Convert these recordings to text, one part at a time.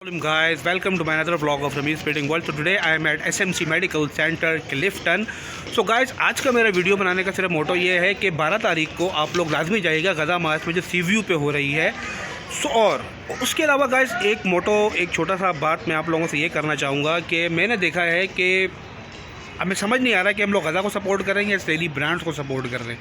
Guys, welcome to my another vlog of Ramesh Trading World. So today I am at SMC Medical Center Clifton. So guys, आज का मेरा video बनाने का सिर्फ मोटो ये है कि 12 तारीख को आप लोग लाजमी जाइएगा गज़ा मार्च में जो सीव्यू पे हो रही है। और उसके अलावा गाइस एक छोटा सा बात मैं आप लोगों से ये करना चाहूँगा कि मैंने देखा है कि हमें समझ नहीं आ रहा कि हम लोग गज़ा को सपोर्ट कर रहे हैं या इसराइली ब्रांड्स को सपोर्ट कर रहे हैं,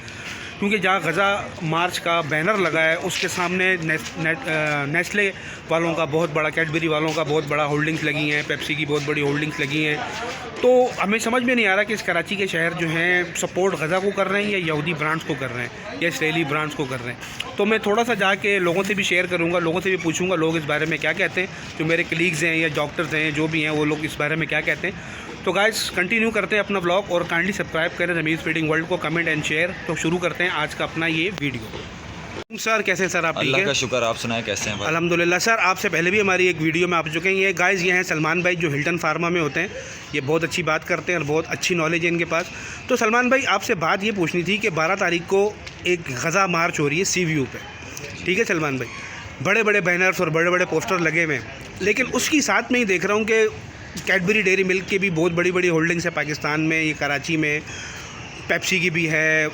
क्योंकि जहाँ गज़ा मार्च का बैनर लगा है उसके सामने नेस्ले वालों का बहुत बड़ा, कैडबरी वालों का बहुत बड़ा होल्डिंग्स लगी हैं, पेप्सी की बहुत बड़ी होल्डिंग्स लगी हैं। तो हमें समझ में नहीं आ रहा कि इस कराची के शहर जो हैं सपोर्ट गज़ा को कर रहे हैं या यहूदी ब्रांड्स को कर रहे हैं या इसराइली ब्रांड्स को कर रहे हैं। तो मैं थोड़ा सा जाके लोगों से भी शेयर करूँगा, लोगों से भी पूछूँगा लोग इस बारे में क्या कहते हैं, जो मेरे कलीग्स हैं या डॉक्टर्स हैं जो भी हैं वो लोग इस बारे में क्या कहते हैं। तो गाइस कंटिन्यू करते हैं अपना व्लॉग और काइंडली सब्सक्राइब करें रमीज़ ट्रेडिंग वर्ल्ड को, कमेंट एंड शेयर। तो शुरू करते हैं आज का अपना ये वीडियो। सर कैसे हैं सर आप? अल्लाह का शुक्र, आप सुनाएं कैसे हैं? अल्हम्दुलिल्लाह सर, आपसे पहले भी हमारी एक वीडियो में आप चुके हैं। ये गाइस ये हैं सलमान भाई जो हिल्टन फार्मा में होते हैं, ये बहुत अच्छी बात करते हैं और बहुत अच्छी नॉलेज है इनके पास। तो सलमान भाई आपसे बात ये पूछनी थी कि 12 तारीख को एक गज़ा मार्च हो रही है सीव्यू पे, ठीक है सलमान भाई, बड़े बड़े बैनर्स और बड़े बड़े पोस्टर लगे हुए हैं, लेकिन उसकी साथ में ही देख रहा हूँ कि कैडबरी डेयरी मिल्क की भी बहुत बड़ी बड़ी होल्डिंग्स है पाकिस्तान में, ये कराची में, पेप्सी की भी है,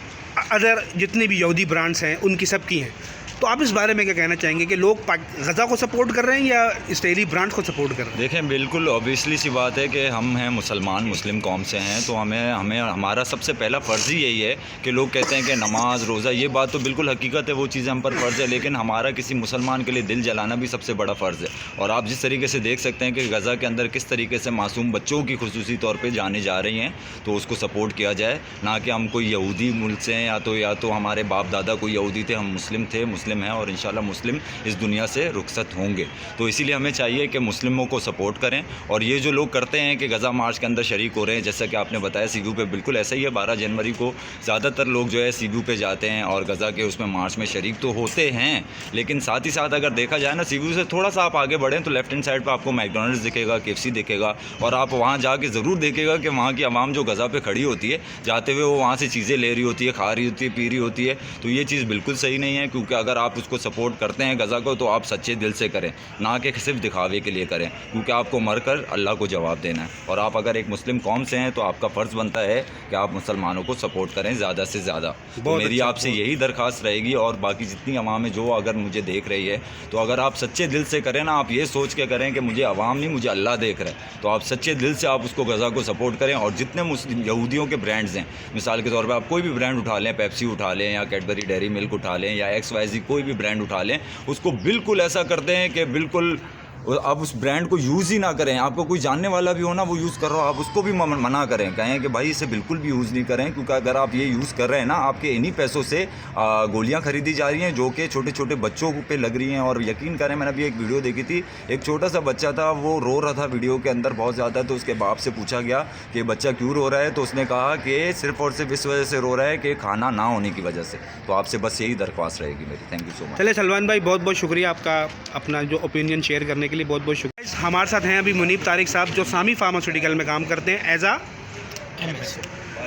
अदर जितनी भी यहूदी ब्रांड्स हैं उनकी सब की हैं। तो आप इस बारे में क्या कहना चाहेंगे कि लोग गज़ा को सपोर्ट कर रहे हैं या इसराइली ब्रांड्स को सपोर्ट कर रहे हैं? देखें, बिल्कुल ऑब्वियसली सी बात है कि हम हैं मुस्लिम कौम से हैं, तो हमें हमारा सबसे पहला फ़र्ज़ ही यही है कि लोग कहते हैं कि नमाज रोज़ा, ये बात तो बिल्कुल हकीकत है, वो चीज़ें हम पर फ़र्ज़ है, लेकिन हमारा किसी मुसलमान के लिए दिल जलाना भी सबसे बड़ा फ़र्ज़ है। और आप जिस तरीके से देख सकते हैं कि गज़ा के अंदर किस तरीके से मासूम बच्चों की खुसूसी तौर पर जाने जा रही हैं, तो उसको सपोर्ट किया जाए, ना कि हम कोई यहूदी मुल्क से हैं या तो हमारे बाप दादा कोई यहूदी थे, हम मुस्लिम हैं और इंशाल्लाह मुस्लिम इस दुनिया से रुखसत होंगे। तो इसीलिए हमें चाहिए कि मुस्लिमों को सपोर्ट करें। और ये जो लोग करते हैं कि गज़ा मार्च के अंदर शरीक हो रहे हैं, जैसा कि आपने बताया सीव्यू पे, बिल्कुल ऐसा ही है। 12 जनवरी को ज़्यादातर लोग जो है सीव्यू पे जाते हैं और गज़ा के उसमें मार्च में शरीक तो होते हैं, लेकिन साथ ही साथ अगर देखा जाए ना, सीव्यू से थोड़ा सा आप आगे बढ़ें तो लेफ्ट हैंड साइड पर आपको मैकडॉनल्ड्स दिखेगा, KFC दिखेगा, और आप वहाँ जाके ज़रूर देखेगा कि वहाँ की आवाम जो गज़ा पे खड़ी होती है, जाते हुए वो वहाँ से चीज़ें ले रही होती है, खा रही होती है, पी रही होती है। तो ये चीज़ बिल्कुल सही नहीं है, क्योंकि अगर आप उसको सपोर्ट करते हैं गज़ा को, तो आप सच्चे दिल से करें, ना कि सिर्फ दिखावे के लिए करें, क्योंकि आपको मरकर अल्लाह को जवाब देना है। और आप अगर एक मुस्लिम कौम से हैं तो आपका फ़र्ज़ बनता है कि आप मुसलमानों को सपोर्ट करें ज़्यादा से ज़्यादा। तो मेरी आपसे यही दरख्वास्त रहेगी, और बाकी जितनी अवाम है जो अगर मुझे देख रही है, तो अगर आप सच्चे दिल से करें ना, आप ये सोच के करें कि मुझे अवाम नहीं, मुझे अल्लाह देख रहा है, तो आप सच्चे दिल से आप उसको गज़ा को सपोर्ट करें। और जितने मुस्लिम यहूदियों के ब्रांड्स हैं, मिसाल के तौर पर आप कोई भी ब्रांड उठा लें, पेप्सी उठा लें या कैडबरी डेयरी मिल्क उठा लें या XYZ कोई भी ब्रांड उठा लें, उसको बिल्कुल ऐसा करते हैं कि बिल्कुल आप उस ब्रांड को यूज़ ही ना करें। आपको कोई जानने वाला भी हो ना, वो यूज़ कर रहा हो, आप उसको भी मना करें, कहें कि भाई इसे बिल्कुल भी यूज़ नहीं करें, क्योंकि अगर आप ये यूज़ कर रहे हैं ना, आपके इन्हीं पैसों से गोलियां खरीदी जा रही हैं जो कि छोटे छोटे बच्चों पे लग रही हैं। और यकीन करें, मैंने अभी एक वीडियो देखी थी, एक छोटा सा बच्चा था, वो रो रहा था वीडियो के अंदर बहुत ज़्यादा, तो उसके बाप से पूछा गया कि बच्चा क्यों रो रहा है, तो उसने कहा कि सिर्फ और सिर्फ इस वजह से रो रहा है कि खाना ना होने की वजह से। तो आपसे बस यही दरख्वास्त रहेगी मेरी। Thank you so much. चलिए सलमान भाई, बहुत बहुत शुक्रिया आपका अपना जो ओपिनियन शेयर करने के लिए, बहुत बहुत शुक्रिया। हमारे साथ हैं अभी मुनीब तारिक साहब जो सामी फार्मास्यूटिकल में काम करते हैं एज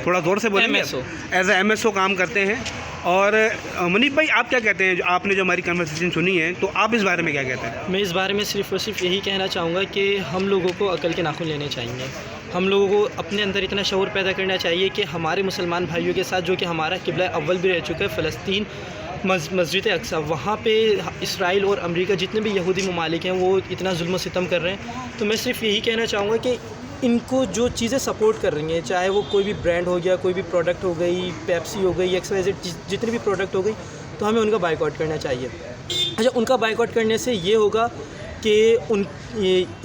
थोड़ा जोर से बोलेंगे, एज ए MSO काम करते हैं। और मुनीब भाई आप क्या कहते हैं, आपने जो हमारी कन्वर्सेशन सुनी है, तो आप इस बारे में क्या कहते हैं? मैं इस बारे में सिर्फ़ और सिर्फ यही कहना चाहूँगा कि हम लोगों को अकल के नाखून लेने चाहिए। हम लोगों को अपने अंदर इतना शऊर पैदा करना चाहिए कि हमारे मुसलमान भाइयों के साथ, जो कि हमारा किबला अव्वल भी रह चुका है, फ़लस्तीन मस्जिद अक्सा, वहाँ पे इसराइल और अमेरिका जितने भी यहूदी ममालिक हैं वो इतना जुल्म सितम कर रहे हैं। तो मैं सिर्फ यही कहना चाहूँगा कि इनको जो चीज़ें सपोर्ट कर रही हैं, चाहे वो कोई भी ब्रांड हो गया, कोई भी प्रोडक्ट हो गई, पेप्सी हो गई, XYZ जितनी भी प्रोडक्ट हो गई, तो हमें उनका बाइकआउट करना चाहिए। अच्छा, उनका बाइकआउट करने से ये होगा कि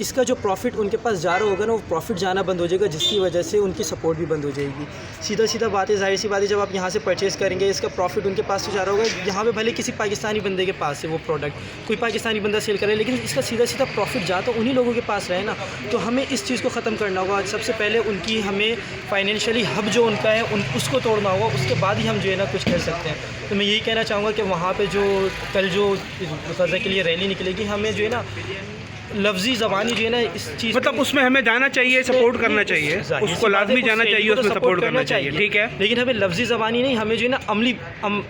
इसका जो प्रॉफिट उनके पास जा रहा होगा ना, वो प्रॉफिट जाना बंद हो जाएगा, जिसकी वजह से उनकी सपोर्ट भी बंद हो जाएगी। सीधा बात है, जाहिर सी बात है, जब आप यहाँ से परचेज़ करेंगे, इसका प्रॉफिट उनके पास तो जा रहा होगा, यहाँ पे भले किसी पाकिस्तानी बंदे के पास है वो प्रोडक्ट, कोई पाकिस्तानी बंदा सेल करे, लेकिन इसका सीधा प्रॉफिट जा तो उन्हीं लोगों के पास रहे ना। तो हमें इस चीज़ को ख़त्म करना होगा। सबसे पहले उनकी हमें फाइनेंशियली हब जो उनका है उसको तोड़ना होगा, उसके बाद ही हम जो है ना कुछ कर सकते हैं। तो मैं यही कहना चाहूँगा कि वहाँ पर जो कल जो गज़ा के लिए रैली निकलेगी, हमें जो है ना लफ्ज़ी ज़बानी जो है ना इस चीज़ मतलब उसमें हमें जाना चाहिए, सपोर्ट करना चाहिए, जाहिर सी उसको बात है, लाजमी कुछ जाना सहेली चाहिए, को तो उसमें सपोर्ट करना चाहिए, ठीक है। लेकिन हमें लफ्ज़ी ज़बानी नहीं, हमें जो है ना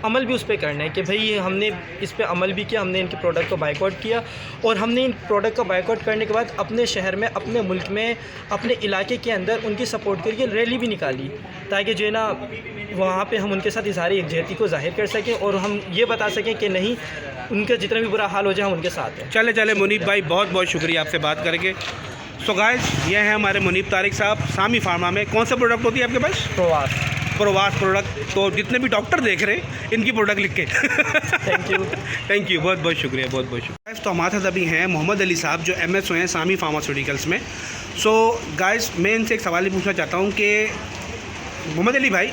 अमल भी उस पर करना है कि भाई ये हमने इस पर अमल भी किया, हमने इनके प्रोडक्ट को बाइकआउट किया और हमने इन प्रोडक्ट को बाइकआउट करने के बाद अपने शहर में, अपने मुल्क में, अपने इलाके के अंदर उनकी सपोर्ट करके रैली भी निकाली, ताकि जो है ना वहाँ पे हम उनके साथ इज़हार यकजहती को ज़ाहिर कर सकें और हम ये बता सकें कि नहीं, उनका जितना भी बुरा हाल हो जाए हम उनके साथ हैं। चले चले मुनीब भाई, बहुत बहुत शुक्रिया आपसे बात करके। सो गाइस, ये है हमारे मुनीब तारिक साहब सामी फार्मा में। कौन सा प्रोडक्ट होती है आपके पास? प्रवास प्रोडक्ट। तो जितने भी डॉक्टर देख रहे हैं इनकी प्रोडक्ट लिख के थैंक यू, बहुत बहुत शुक्रिया, बहुत बहुत शुक्रिया। तो हमारे साथ अभी हैं मोहम्मद अली साहब जो MSO हैं सामी फार्मास्यूटिकल्स में। सो गाइस, मैं इनसे एक सवाल ही पूछना चाहता हूँ कि मोहम्मद अली भाई,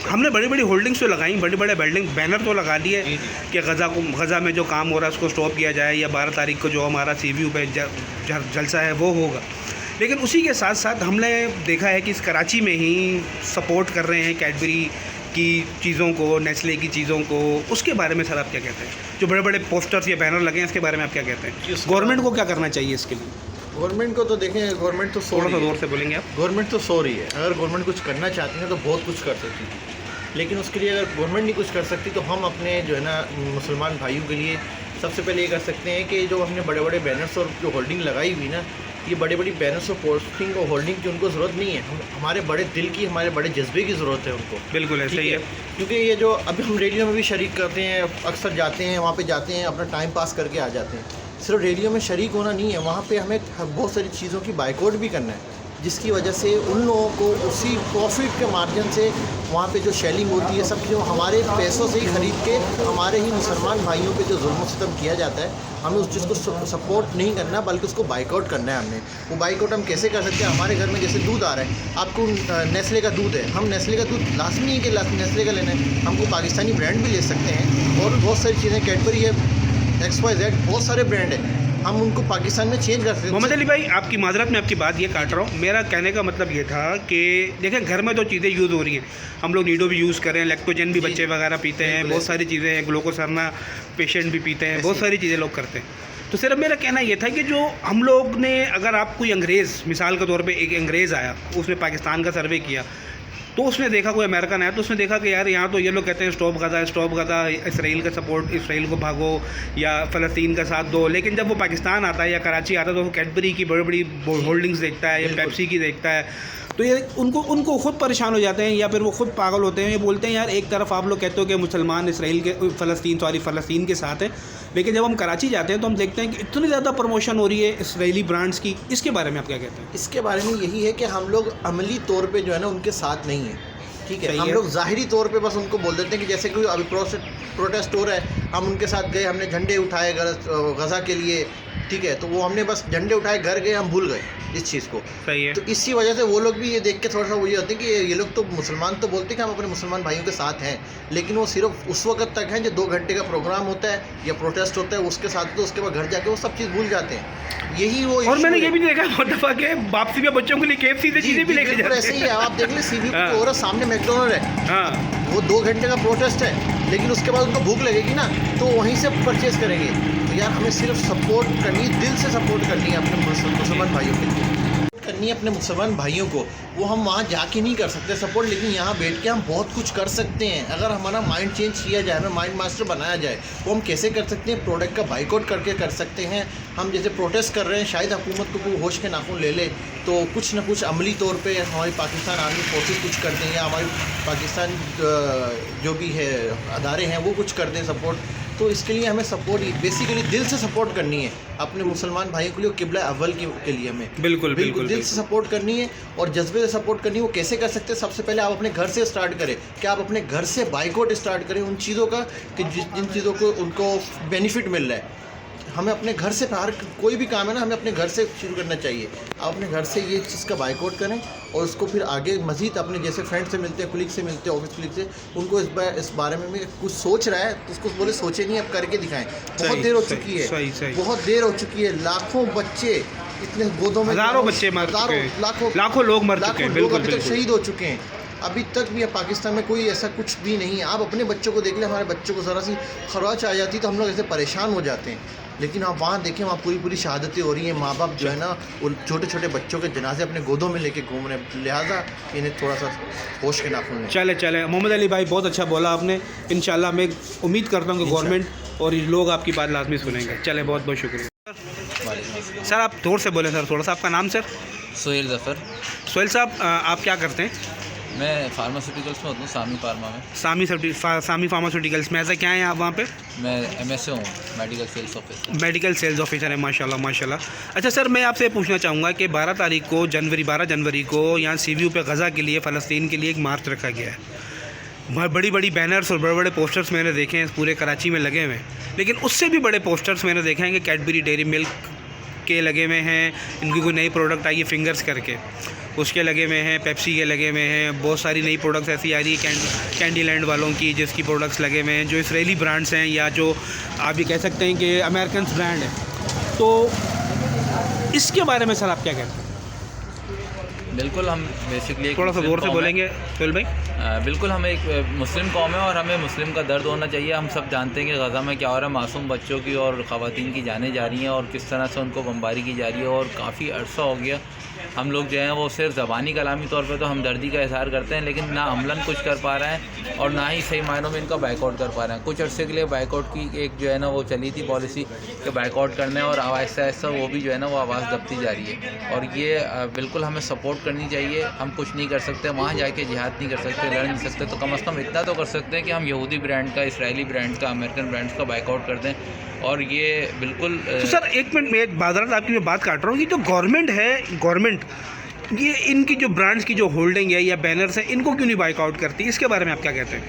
हमने बड़ी बड़ी होल्डिंग्स तो लगाई, बड़े बड़े बिल्डिंग बैनर तो लगा दिए कि गज़ा में जो काम हो रहा है उसको स्टॉप किया जाए, या 12 तारीख को जो हमारा CVU पे जलसा है वो होगा। लेकिन उसी के साथ साथ हमने देखा है कि इस कराची में ही सपोर्ट कर रहे हैं कैडबरी की चीज़ों को, नेस्ले की चीज़ों को। उसके बारे में सर आप क्या कहते हैं? जो बड़े बड़े पोस्टर्स या बैनर लगे हैं, इसके बारे में आप क्या कहते हैं? गवर्नमेंट को क्या करना चाहिए इसके लिए? गवर्नमेंट को तो देखें, गवर्नमेंट तो थोड़ा सा जोर से बोलेंगे आप। गवर्नमेंट तो सो रही है। अगर गवर्नमेंट कुछ करना चाहती है तो बहुत कुछ कर सकती थी, लेकिन उसके लिए अगर गवर्नमेंट नहीं कुछ कर सकती तो हम अपने जो है ना मुसलमान भाइयों के लिए सबसे पहले ये कर सकते हैं कि जो हमने बड़े बड़े बैनर्स और जो होल्डिंग लगाई हुई ना, ये बड़ी बड़ी बैनर्स और पोस्टिंग और होल्डिंग की उनको ज़रूरत नहीं है। हमारे बड़े दिल की, हमारे बड़े जज्बे की ज़रूरत है उनको। बिल्कुल ऐसे ही है, क्योंकि ये जो अभी हम रैलियों में भी शरीक करते हैं, अक्सर जाते हैं वहाँ पे जाते हैं, अपना टाइम पास करके आ जाते हैं। सिर्फ रैलियों में शरीक होना नहीं है, वहाँ पे हमें बहुत सारी चीज़ों की बाइकआउट भी करना है, जिसकी वजह से उन लोगों को उसी प्रॉफिट के मार्जिन से वहाँ पे जो शेलिंग होती है, सब जो हमारे पैसों से ही ख़रीद के हमारे ही मुसलमान भाइयों पे जो जुल्म सितम किया जाता है, हमें उस चीज़ को सपोर्ट नहीं करना बल्कि उसको बाइकआउट करना है। हमने वो बाइकआउट हम कैसे कर सकते हैं? हमारे घर में जैसे दूध आ रहा है, आपको नेस्ले का दूध है, हम नेस्ले का दूध लाजमी है कि नेस्ले का लेना है। हमको पाकिस्तानी ब्रांड भी ले सकते हैं और बहुत सारी चीज़ें, कैडबरी है, XYZ, बहुत सारे ब्रांड है, हम उनको पाकिस्तान में चेंज कर सकते हैं। मोहम्मद अली भाई, आपकी माजरत में आपकी बात ये काट रहा हूँ। मेरा कहने का मतलब ये था कि देखें, घर में तो चीज़ें यूज़ हो रही हैं, हम लोग नीडो भी यूज़ कर रहे हैं, लैक्टोजन भी बच्चे वगैरह पीते हैं, बहुत सारी चीज़ें हैं, ग्लूकोसर्ना पेशेंट भी पीते हैं, बहुत सारी चीज़ें लोग करते हैं। तो सिर्फ मेरा कहना ये था कि जो हम लोग ने, अगर आप कोई अंग्रेज़, मिसाल के तौर पे एक अंग्रेज़ आया, उसने पाकिस्तान का सर्वे किया, तो उसने देखा, कोई अमेरिकन आया तो उसने देखा कि यार यहाँ तो ये लोग कहते हैं स्टॉप गज़ा, इसराइल का सपोर्ट, इसराइल को भागो या फ़लस्तीन का साथ दो। लेकिन जब वो पाकिस्तान आता है या कराची आता है तो वो कैडबरी की बड़ी बड़ी होल्डिंग्स देखता है या पेप्सी की देखता है, तो ये उनको खुद परेशान हो जाते हैं या फिर वो खुद पागल होते हैं। ये बोलते हैं यार, एक तरफ आप लोग कहते हो कि मुसलमान फ़लस्तीन के साथ हैं, लेकिन जब हम कराची जाते हैं तो हम देखते हैं कि इतनी ज़्यादा प्रमोशन हो रही है इसराइली ब्रांड्स की। इसके बारे में आप क्या कहते हैं? इसके बारे में यही है कि हम लोग अमली तौर पे जो है ना उनके साथ नहीं है, ठीक है। हम लोग ज़ाहिरी तौर पे बस उनको बोल देते हैं कि जैसे कोई अभी प्रोटेस्ट हो रहा है, हम उनके साथ गए, हमने झंडे उठाए गज़ा के लिए, ठीक है, तो वो हमने बस झंडे उठाए, घर गए, हम भूल गए इस चीज़ को। सही है। तो इसी वजह से वो लोग भी ये देख के थोड़ा सा वो ये होते हैं कि ये लोग तो मुसलमान तो बोलते हैं कि हम अपने मुसलमान भाइयों के साथ हैं, लेकिन वो सिर्फ उस वक्त तक हैं जो 2 घंटे का प्रोग्राम होता है या प्रोटेस्ट होता है, उसके साथ तो उसके बाद घर जाके वो सब चीज़ भूल जाते हैं। यही वो, और मैंने ये भी देखा बहुत दफ़ा के वापसी में बच्चों के लिए KFC से चीज़ें भी लेके जाते हैं। ऐसे ही है, आप देख लें CVU हो रहा, सामने मैकडोनल्ड है, हाँ, वो 2 घंटे का प्रोटेस्ट है, लेकिन उसके बाद उनको भूख लगेगी ना तो वहीं से परचेज़ करेंगे। तो यार हमें सिर्फ सपोर्ट करनी है, दिल से सपोर्ट करनी है अपने मुसलमान भाइयों के लिए, करनी है अपने मुसलमान भाइयों को। वो हम वहाँ जाके नहीं कर सकते सपोर्ट, लेकिन यहाँ बैठ के हम बहुत कुछ कर सकते हैं। अगर हमारा माइंड चेंज किया जाए, हमें माइंड मास्टर बनाया जाए, वो हम कैसे कर सकते हैं? प्रोडक्ट का बाइकआउट करके कर सकते हैं। हम जैसे प्रोटेस्ट कर रहे हैं, शायद हुकूमत को कोई होश के नाखून ले ले तो कुछ ना कुछ अमली तौर पे हमारी पाकिस्तान आर्मी फोर्सेस कुछ कर दें, या हमारी पाकिस्तान जो भी है अदारे हैं वो कुछ कर दें सपोर्ट। तो इसके लिए हमें सपोर्ट बेसिकली दिल से सपोर्ट करनी है अपने मुसलमान भाइयों के लिए, किबला अव्वल के लिए हमें बिल्कुल दिल से सपोर्ट करनी है और जज्बे से सपोर्ट करनी है। वो कैसे कर सकते हैं? सबसे पहले आप अपने घर से स्टार्ट करें, कि आप अपने घर से बाइकआउट स्टार्ट करें उन चीज़ों का कि जिन चीज़ों को उनको बेनिफिट मिल रहा है। हमें अपने घर से, हर कोई भी काम है ना, हमें अपने घर से शुरू करना चाहिए। आप अपने घर से ये चीज़ का बाइकआउट करें और उसको फिर आगे मज़ीद अपने जैसे फ्रेंड से मिलते हैं, कुलीग से मिलते हैं, ऑफिस कुलीग से, उनको इस बारे में कुछ सोच रहा है तो उसको बोले सोचे नहीं, अब करके दिखाएं। बहुत देर हो चुकी है, बहुत देर हो चुकी है। लाखों बच्चे इतने गोदों में, हज़ारों बच्चे मर चुके हैं, लाखों लोग मर चुके हैं, बिल्कुल अभी तक शहीद हो चुके हैं। अभी तक भी पाकिस्तान में कोई ऐसा कुछ भी नहीं है। आप अपने बच्चों को देख लें, हमारे बच्चों को ज़रा सी खरोच आ जाती तो हम लोग ऐसे परेशान हो जाते हैं, लेकिन आप वहाँ देखें, वहाँ पूरी पूरी शहादतें हो रही हैं। माँ बाप जो है ना, वो छोटे छोटे बच्चों के जनाजे अपने गोदों में लेके घूम रहे हैं, लिहाजा इन्हें थोड़ा सा होश के नाखून लें। चले मोहम्मद अली भाई, बहुत अच्छा बोला आपने। इंशाल्लाह मैं उम्मीद करता हूँ कि गवर्नमेंट और ये लोग आपकी बात लाजमी सुनेंगे। चले, बहुत बहुत शुक्रिया। सर आप जोर से बोलें सर थोड़ा सा। आपका नाम सर? सोहेल ज़फ़र। सोहेल साहब, आप क्या करते हैं? मैं फार्मास्यूटिकल्स में होता हूँ, सामी फार्मा में। सामी फार्मास्यूटिकल्स में। ऐसा क्या है आप वहाँ पे? मैं MSc हूँ, medical sales officer. Medical sales officer है, माशाल्लाह माशाल्लाह। अच्छा सर, मैं आपसे पूछना चाहूँगा कि 12 जनवरी को यहाँ CVU पे गज़ा के लिए, फ़लस्तीन के लिए एक मार्च रखा गया है। बड़ी बड़ी बैनर्स और बड़े बड़े पोस्टर्स मैंने देखे हैं पूरे कराची में लगे हुए हैं, लेकिन उससे भी बड़े पोस्टर्स मैंने देखे हैं कि कैडबरी डेयरी मिल्क के लगे हुए हैं, इनकी कोई नई प्रोडक्ट आई है फिंगर्स करके, उसके लगे हुए हैं, पेप्सी के लगे हुए हैं, बहुत सारी नई प्रोडक्ट्स ऐसी आ रही है कैंडी लैंड वालों की, जिसकी प्रोडक्ट्स लगे हुए हैं जो इसराइली ब्रांड्स हैं, या जो आप ये कह सकते हैं कि अमेरिकन ब्रांड है। तो इसके बारे में सर आप क्या कहते हैं? बिल्कुल, हम बेसिकली थोड़ा सा जोर से बोलेंगे सोहेल भाई। बिल्कुल, हम एक मुस्लिम कौम है और हमें मुस्लिम का दर्द होना चाहिए। हम सब जानते हैं कि गज़ा में क्या हो रहा है, मासूम बच्चों की और ख़वातीन की जानें जा रही हैं और किस तरह से उनको बमबारी की जा रही है। और काफ़ी अरसा हो गया हम लोग जो हैं वो सिर्फ ज़बानी कलामी तौर पे तो हमदर्दी का इज़हार करते हैं, लेकिन ना अमलन कुछ कर पा रहे हैं और ना ही सही मायनों में इनका बाइकआउट कर पा रहे हैं। कुछ अरसे के लिए बाइकआउट की एक जो है ना वो चली थी पॉलिसी कि बाइकआउट करना है, और आहिस्ता आहिस्ता वो भी जो है ना वो आवाज़ दबती जा रही है। और ये बिल्कुल हमें सपोर्ट करनी चाहिए। हम कुछ नहीं कर सकते, वहाँ जाके जिहाद नहीं कर सकते, लड़ नहीं सकते, तो कम अज़ कम इतना तो कर सकते हैं कि हम यहूदी ब्रांड का, इसराइली ब्रांड का, अमेरिकन ब्रांड्स का बाइकआउट कर दें। और ये बिल्कुल तो सर एक मिनट, मैं बाज़ारत आपकी मैं बात काट रहा हूँ कि जो गवर्नमेंट ये इनकी जो ब्रांड्स की जो होल्डिंग है या बैनर्स हैं, इनको क्यों नहीं बाइकआउट करती? इसके बारे में आप क्या कहते हैं?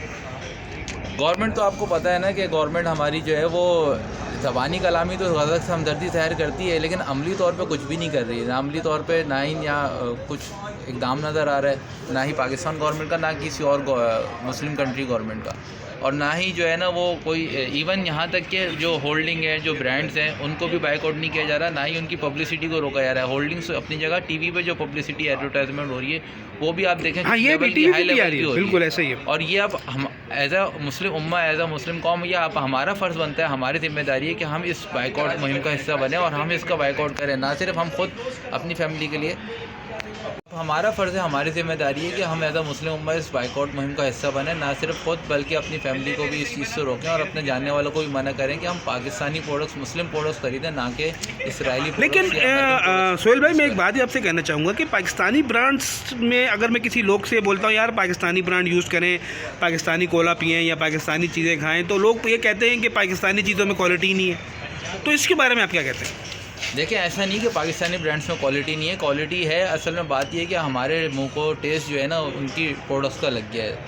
गवर्नमेंट तो आपको पता है ना कि गवर्नमेंट हमारी जो है वो ज़बानी कलामी तो गज़ा से हमदर्दी ज़ाहिर करती है, लेकिन अमली तौर पे कुछ भी नहीं कर रही है। ना अमली तौर पे ना ही यहाँ कुछ इक़दाम नज़र आ रहा है, ना ही पाकिस्तान गवर्नमेंट का, ना किसी और मुस्लिम कंट्री गवर्नमेंट का, और ना ही जो है ना वो कोई इवन यहाँ तक के जो होल्डिंग है, जो ब्रांड्स हैं, उनको भी बाइकआउट नहीं किया जा रहा, ना ही उनकी पब्लिसिटी को रोका जा रहा है। होल्डिंग्स अपनी जगह, टीवी पे जो पब्लिसिटी एडवर्टाइजमेंट हो रही है वो भी आप देखें, हाँ, ये भी टीवी पे भी आ रही है, बिल्कुल ऐसे ही है। और ये अब हम as a Muslim Umma, as a मुस्लिम कौम, ये आप हमारा फ़र्ज़ बनता है, हमारी जिम्मेदारी है कि हम इस बाइकआउट मुहिम का हिस्सा बने और हम इसका बाइकआउट करें, ना सिर्फ हम खुद अपनी फैमिली के लिए। हमारा फ़र्ज़ है, हमारी जिम्मेदारी है कि हम एज अ मुस्लिम उम्मा इस बाइकआउट मुहिम का हिस्सा बने, ना सिर्फ खुद बल्कि अपनी फैमिली को भी इस चीज़ से रोकें और अपने जानने वालों को भी मना करें कि हम पाकिस्तानी प्रोडक्ट्स, मुस्लिम प्रोडक्ट्स खरीदें, ना कि इसराइली। लेकिन सोहेल भाई, मैं एक बात ही आपसे कहना चाहूँगा कि पाकिस्तानी ब्रांड्स में अगर मैं किसी लोग से बोलता हूँ यार पाकिस्तानी ब्रांड यूज़ करें, पाकिस्तानी कोला पिएँ या पाकिस्तानी चीज़ें खाएँ, तो लोग ये कहते हैं कि पाकिस्तानी चीज़ों में क्वालिटी नहीं है। तो इसके बारे में आप क्या कहते हैं? देखिए, ऐसा नहीं कि पाकिस्तानी ब्रांड्स में क्वालिटी नहीं है, क्वालिटी है। असल में बात यह है कि हमारे मुंह को टेस्ट जो है ना उनकी प्रोडक्ट्स का लग गया है,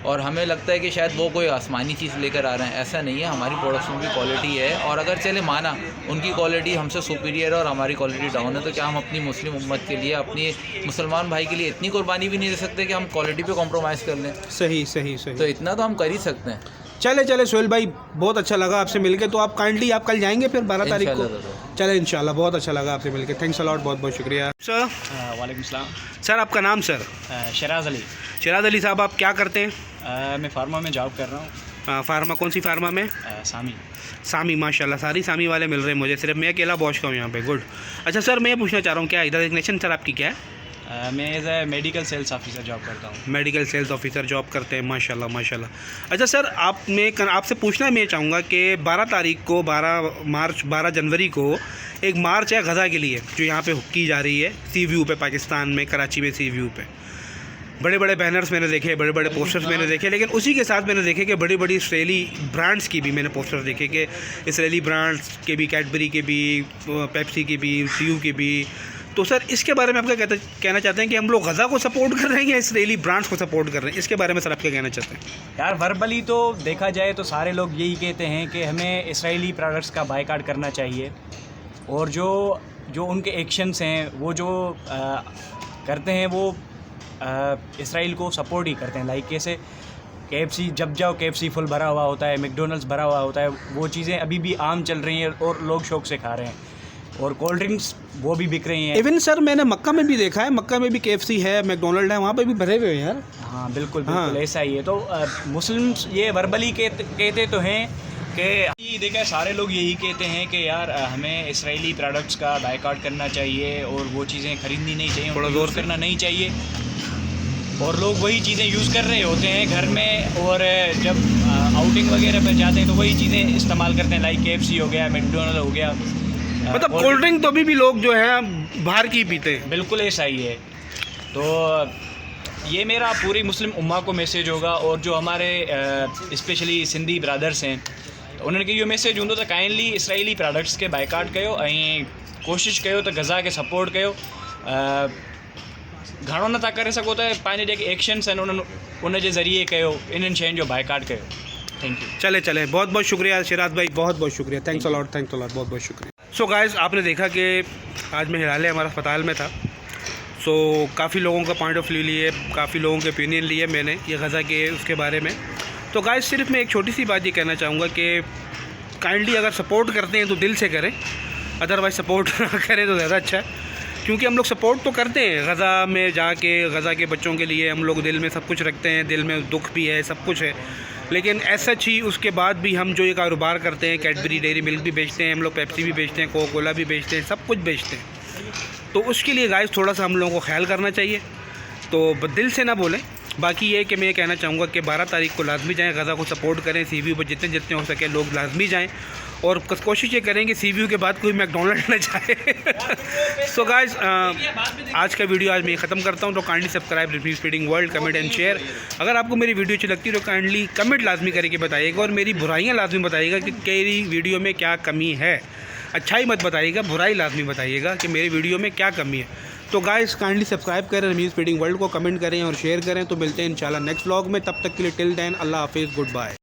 और हमें लगता है कि शायद वो कोई आसमानी चीज़ लेकर आ रहे हैं। ऐसा नहीं है, हमारी प्रोडक्ट्स में भी क्वालिटी है, और अगर चले माना उनकी क्वालिटी हमसे सुपीरियर है और हमारी क्वालिटी डाउन है, तो क्या हम अपनी मुस्लिम उम्मत के लिए, अपनी मुसलमान भाई के लिए इतनी कुर्बानी भी नहीं दे सकते कि हम क्वालिटी पे कॉम्प्रोमाइज़ कर लें? सही। तो इतना तो हम कर ही सकते हैं। चले सोहेल भाई, बहुत अच्छा लगा आपसे मिलके। तो आप काइंडली आप कल जाएंगे फिर 12 तारीख को? चले इंशाल्लाह, बहुत अच्छा लगा आपसे मिलके। थैंक्स अ लॉट, बहुत बहुत शुक्रिया सर। वालेकुम सलाम सर आपका नाम? सर शराज अली। शराज अली साहब, आप क्या करते हैं? मैं फार्मा में जॉब कर रहा हूँ। फार्मा? कौन सी फार्मा में? सामी। माशाल्लाह, सारी सामी वाले मिल रहे हैं मुझे, सिर्फ मैं अकेला बॉश का हूँ यहाँ पे। गुड। अच्छा सर, मैं ये पूछना चाह रहा हूँ, क्या डेजिग्नेशन सर आपकी क्या है? मैं as a medical sales officer job करता हूँ। मेडिकल सेल्स ऑफिसर जॉब करते हैं, माशाल्लाह। अच्छा सर, आपसे पूछना मैं चाहूँगा कि 12 जनवरी को एक मार्च है गज़ा के लिए जो यहाँ पे की जा रही है CVU पे, पाकिस्तान में कराची में CVU पे। बड़े बड़े बैनर्स मैंने देखे, बड़े बड़े पोस्टर्स मैंने देखे, लेकिन उसी के साथ मैंने देखे कि बड़ी बड़ी इसराइली ब्रांड्स की भी मैंने पोस्टर्स देखे, कि इसराइली ब्रांड्स के भी, कैडबरी के भी, पेप्सी के भी, CU के भी। तो सर इसके बारे में आप क्या कहना चाहते हैं कि हम लोग गज़ा को सपोर्ट कर रहे हैं या इसराइली ब्रांड्स को सपोर्ट कर रहे हैं? इसके बारे में सर आप क्या कहना चाहते हैं? यार वर्बली तो देखा जाए तो सारे लोग यही कहते हैं कि हमें इसराइली प्रोडक्ट्स का बायकॉट करना चाहिए, और जो उनके एक्शंस हैं वो जो करते हैं वो इसराइल को सपोर्ट ही करते हैं। लाइक कैसे KFC, जब जाओ KFC फुल भरा हुआ होता है, मैकडोनल्ड्स भरा हुआ होता है, वो चीज़ें अभी भी आम चल रही हैं और लोग शौक से खा रहे हैं, और कोल्ड ड्रिंक्स वो भी बिक रही हैं। इवन सर मैंने मक्का में भी देखा है, मक्का में भी KFC है, मैकडोनल्ड है, वहाँ पे भी भरे हुए हैं यार। हाँ बिल्कुल हाँ। बिल्कुल ऐसा ही है। तो मुस्लिम ये वर्बली कहते तो हैं कि देखा सारे लोग यही कहते हैं कि यार हमें इसराइली प्रोडक्ट्स का बायकॉट करना चाहिए और वो चीज़ें खरीदनी नहीं चाहिए, थोड़ा उनको जोर यूज़ से। करना नहीं चाहिए। और लोग वही चीज़ें यूज़ कर रहे होते हैं घर में, और जब आउटिंग वगैरह पर जाते हैं तो वही चीज़ें इस्तेमाल करते हैं, लाइक KFC हो गया, मैकडोनल्ड हो गया। मतलब और कोल्ड ड्रिंक तो अभी भी लोग जो है बाहर की ही पीते हैं। बिल्कुल ऐसा ही है। तो ये मेरा पूरी मुस्लिम उम्मा को मैसेज होगा, और जो हमारे स्पेशली सिंधी ब्रदर्स हैं उन्हनि इहो मैसेज हूंदो त काइंडली इसराइली प्रोडक्ट्स के बायकॉट कयो ऐं कोशिशि कयो त गज़ा खे सपोर्ट कयो। घणो नथा करे सघो त पंहिंजे जेके एक्शन्स आहिनि उन जे ज़रिए कयो, इन्हनि शयुनि जो बायकॉट कयो। Thank you. चले बहुत बहुत शुक्रिया शिराज भाई, बहुत शुक्रिया, थैंक्स अ लॉट, बहुत बहुत शुक्रिया। सो गाइस, आपने देखा कि आज मैं हिलाले हमारा अस्पताल में था। सो काफ़ी लोगों का पॉइंट ऑफ व्यू लिए, काफ़ी लोगों के ओपिनियन लिए मैंने ये गज़ा के उसके बारे में। तो गाइस सिर्फ मैं एक छोटी सी बात ये कहना चाहूँगा कि काइंडली अगर सपोर्ट करते हैं तो दिल से करें, अदरवाइज़ सपोर्ट ना करें तो ज़्यादा अच्छा है। क्योंकि हम लोग सपोर्ट तो करते हैं गज़ा में जाके, गज़ा के बच्चों के लिए हम लोग दिल में सब कुछ रखते हैं, दिल में दुख भी है, सब कुछ है, लेकिन ऐसा ही उसके बाद भी हम जो ये कारोबार करते हैं, कैडबरी डेयरी मिल्क भी बेचते हैं हम लोग, पेप्सी भी बेचते हैं, कोका कोला भी बेचते हैं, सब कुछ बेचते हैं। तो उसके लिए गाइस थोड़ा सा हम लोगों को ख्याल करना चाहिए। तो दिल से ना बोलें। बाकी ये कि मैं ये कहना चाहूँगा कि 12 तारीख को लाजमी जाएँ, गज़ा को सपोर्ट करें। CVU पर जितने हो सके लोग लाजमी जाएँ, और कोशिश ये करें कि CVU के बाद कोई मैकडोनल्ड ना जाए। सो गाइस, आज का वीडियो आज मैं ख़त्म करता हूँ। तो kindly subscribe review speeding world, comment and share. अगर आपको मेरी वीडियो अच्छी लगती है तो काइंडली कमेंट लाजमी करके बताइएगा, और मेरी बुराइयाँ लाजमी बताइएगा कि मेरी वीडियो में क्या कमी है। अच्छाई मत बताइएगा, बुराई लाजमी बताइएगा कि मेरी वीडियो में क्या कमी है। तो गाइस काइंडली सब्सक्राइब करें, रिव्यू स्पीडिंग वर्ल्ड को कमेंट करें और शेयर करें। तो मिलते हैं इंशाल्लाह नेक्स्ट व्लॉग में, तब तक के लिए टिल देन अल्लाह हाफिज़, गुड बाय।